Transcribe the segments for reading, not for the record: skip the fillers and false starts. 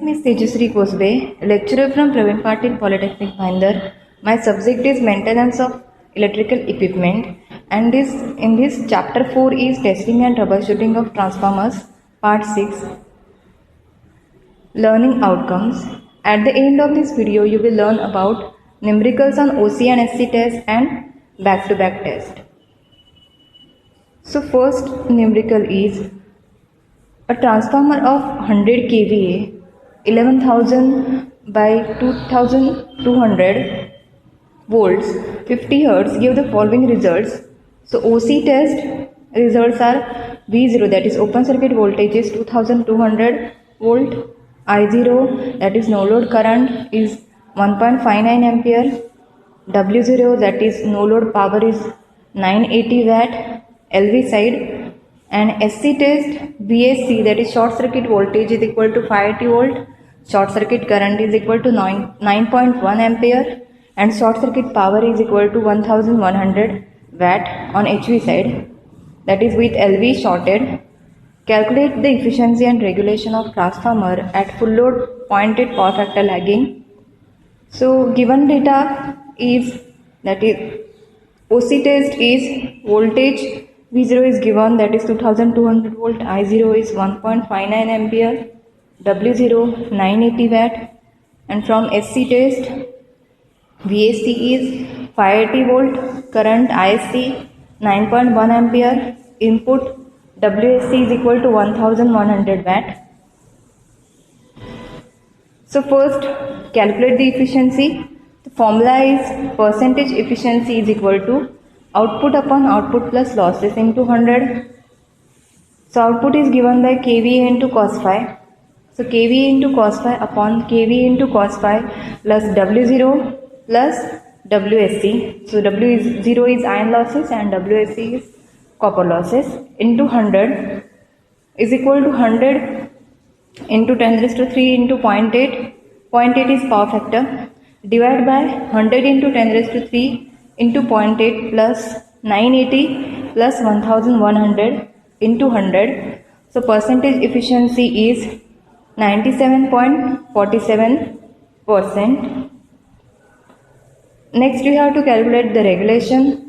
Ms. Tejasri Kosbe, lecturer from Praveen Patil Polytechnic, Bhayandar. My subject is maintenance of electrical equipment, and in this chapter 4 is testing and troubleshooting of transformers, part 6, learning outcomes. At the end of this video, you will learn about numericals on OC and SC test and back-to-back test. So first numerical is a transformer of 100 kVA 11,000 by 2,200 volts 50 Hz give the following results. So OC test results are V0, that is open circuit voltage is 2200 volt, I0, that is no load current, is 1.59 ampere, W0, that is no load power, is 980 watt LV side, and SC test VSC, that is short circuit voltage, is equal to 580 volt, short circuit current is equal to 9.1 ampere, and short circuit power is equal to 1100 watt on HV side, that is with LV shorted. Calculate the efficiency and regulation of transformer at full load 0.8 power factor lagging. So given data is, that is OC test is voltage V0 is given, that is 2200 volt, I0 is 1.59 ampere, W0 980 watt, and from SC test VSC is 580 volt, current ISC 9.1 ampere, input WSC is equal to 1100 watt. So first calculate the efficiency. The formula is percentage efficiency is equal to output upon output plus losses into 100. So output is given by kVA into cos phi. So kVA into cos phi upon kVA into cos phi plus W0 plus WSC. So W0 is iron losses and WSC is copper losses into 100 is equal to 100 into 10 raised to 3 into 0.8. 0.8 is power factor. Divide by 100 into 10 raised to 3 into 0.8 plus 980 plus 1100 into 100. So percentage efficiency is 97.47%. Next you have to calculate the regulation.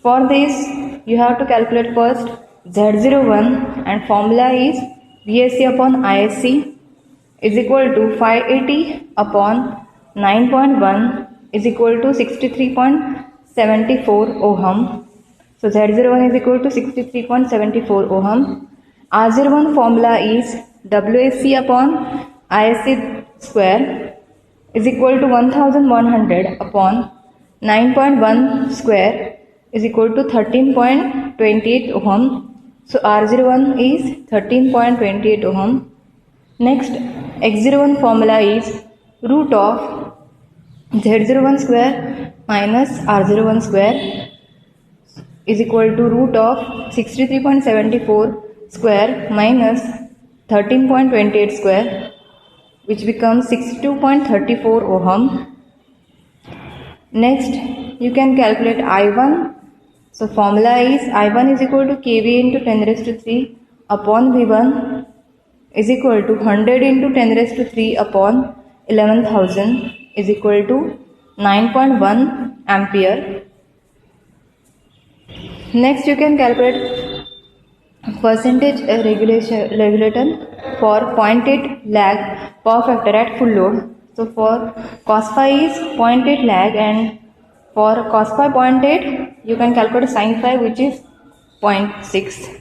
For this you have to calculate first Z01, and formula is VSC upon ISC is equal to 580 upon 9.1 is equal to 63.74 ohm. So Z01 is equal to 63.74 ohm. R01 formula is WSC upon ISC square is equal to 1100 upon 9.1 square is equal to 13.28 ohm. So R01 is 13.28 ohm. Next, X01 formula is root of Z01 square minus R01 square is equal to root of 63.74 square minus 13.28 square, which becomes 62.34 ohm. Next, you can calculate I1. So formula is I1 is equal to kVA into 10 raised to 3 upon V1 is equal to 100 into 10 raised to 3 upon 11,000 is equal to 9.1 ampere. Next you can calculate percentage regulation for 0.8 lag power factor at full load. So for cos phi is 0.8 lag, and for cos phi 0.8 you can calculate sin phi, which is 0.6.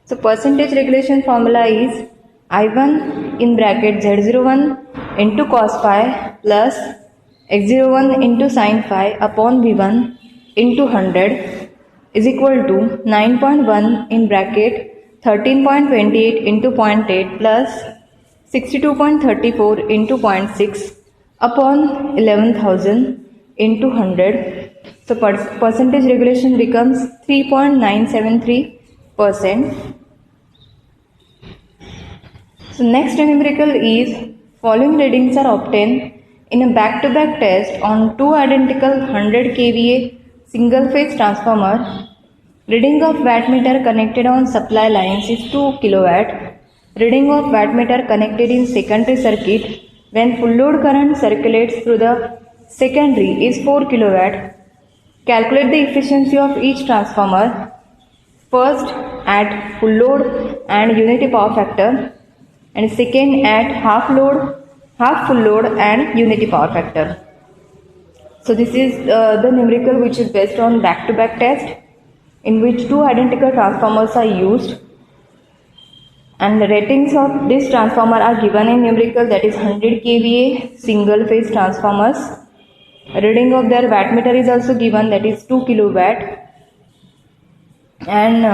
So percentage regulation formula is I1 in bracket Z01 into cos phi plus X01 into sin phi upon V1 into 100 is equal to 9.1 in bracket 13.28 into 0.8 plus 62.34 into 0.6 upon 11,000 into 100. So percentage regulation becomes 3.973%. So next numerical is following readings are obtained in a back-to-back test on two identical 100 kVA single phase transformer. Reading of wattmeter connected on supply lines is 2 kilowatt. Reading of wattmeter connected in secondary circuit when full load current circulates through the secondary is 4 kilowatt. Calculate the efficiency of each transformer. First at full load and unity power factor, and second at half full load and unity power factor. So this is the numerical which is based on back-to-back test in which two identical transformers are used, and the ratings of this transformer are given in numerical, that is 100 kVA single phase transformers. Reading of their wattmeter is also given, that is 2 kilowatt, and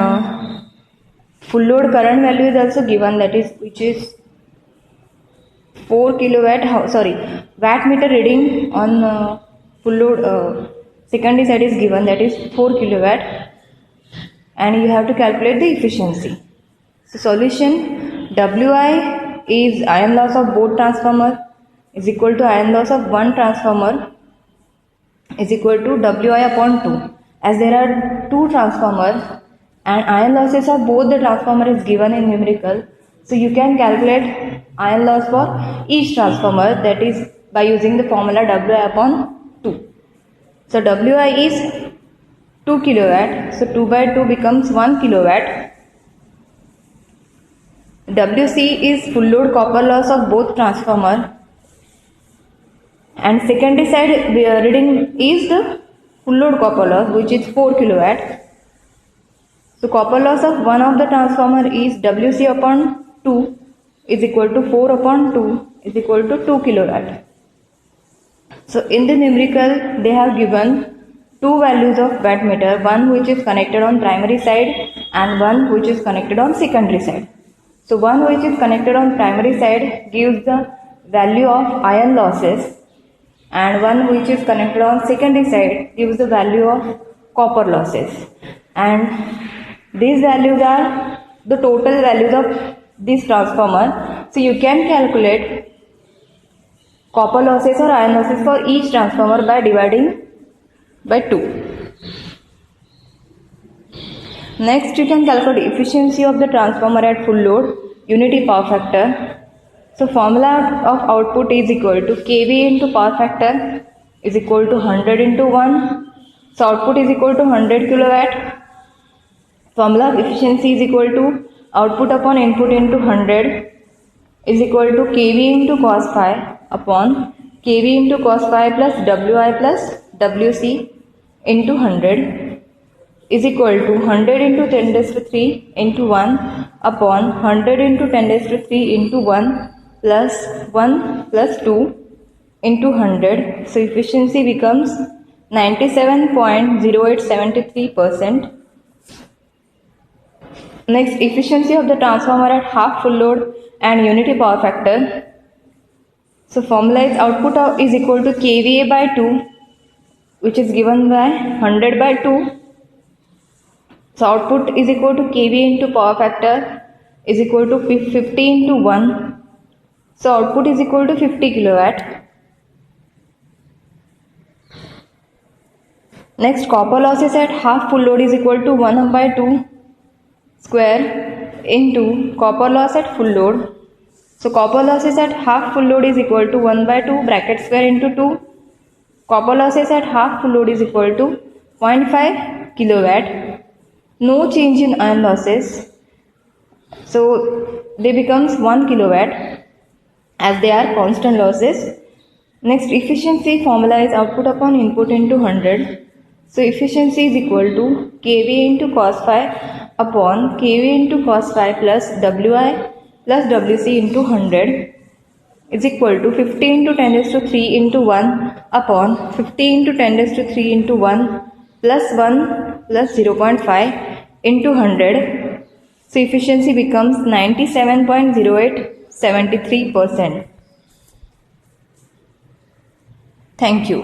full load current value is also given, that is which is 4 kilowatt. Wattmeter reading on full load secondary side is given, that is 4 kilowatt, and you have to calculate the efficiency. So solution: Wi is iron loss of both transformer is equal to iron loss of one transformer is equal to Wi upon 2. As there are two transformers and iron losses of both the transformer is given in numerical, so you can calculate iron loss for each transformer, that is by using the formula Wi upon 2. So Wi is 2 kilowatt, so 2 by 2 becomes 1 kilowatt. Wc is full load copper loss of both transformer, and secondary side reading is the full load copper loss, which is 4 kilowatt. So copper loss of one of the transformer is Wc upon 2 is equal to 4 upon 2 is equal to 2 kilowatt. So in the numerical they have given two values of wattmeter, one which is connected on primary side and one which is connected on secondary side. So one which is connected on primary side gives the value of iron losses, and one which is connected on secondary side gives the value of copper losses, and these values are the total values of this transformer. So you can calculate copper losses or iron losses for each transformer by dividing by 2. Next, you can calculate efficiency of the transformer at full load, unity power factor. So formula of output is equal to kVA into power factor is equal to 100 into 1. So output is equal to 100 kilowatt. Formula of efficiency is equal to output upon input into 100 is equal to kVA into cos phi upon kVA into cos phi plus Wi plus Wc into 100 is equal to 100 into 10 raised to 3 into 1 upon 100 into 10 raised to 3 into 1 plus 1 plus 2 into 100. So efficiency becomes 97.0873%. Next, efficiency of the transformer at half full load and unity power factor. So formula is output is equal to kVA by 2, which is given by 100 by 2. So output is equal to kVA into power factor is equal to 50 into 1. So output is equal to 50 kilowatt. Next, copper losses at half full load is equal to 1 by 2 square into copper loss at full load. So copper losses at half full load is equal to 1 by 2 bracket square into 2. Copper losses at half full load is equal to 0.5 kilowatt. No change in iron losses, so they becomes 1 kilowatt as they are constant losses. Next, efficiency formula is output upon input into 100. So efficiency is equal to kVA into cos phi upon kVA into cos phi plus Wi plus Wc into 100 is equal to 50 into 10 raised to 3 into 1 upon 50 into 10 raised to 3 into 1 plus 1 plus 0.5 into 100. So efficiency becomes 97.0873%. Thank you.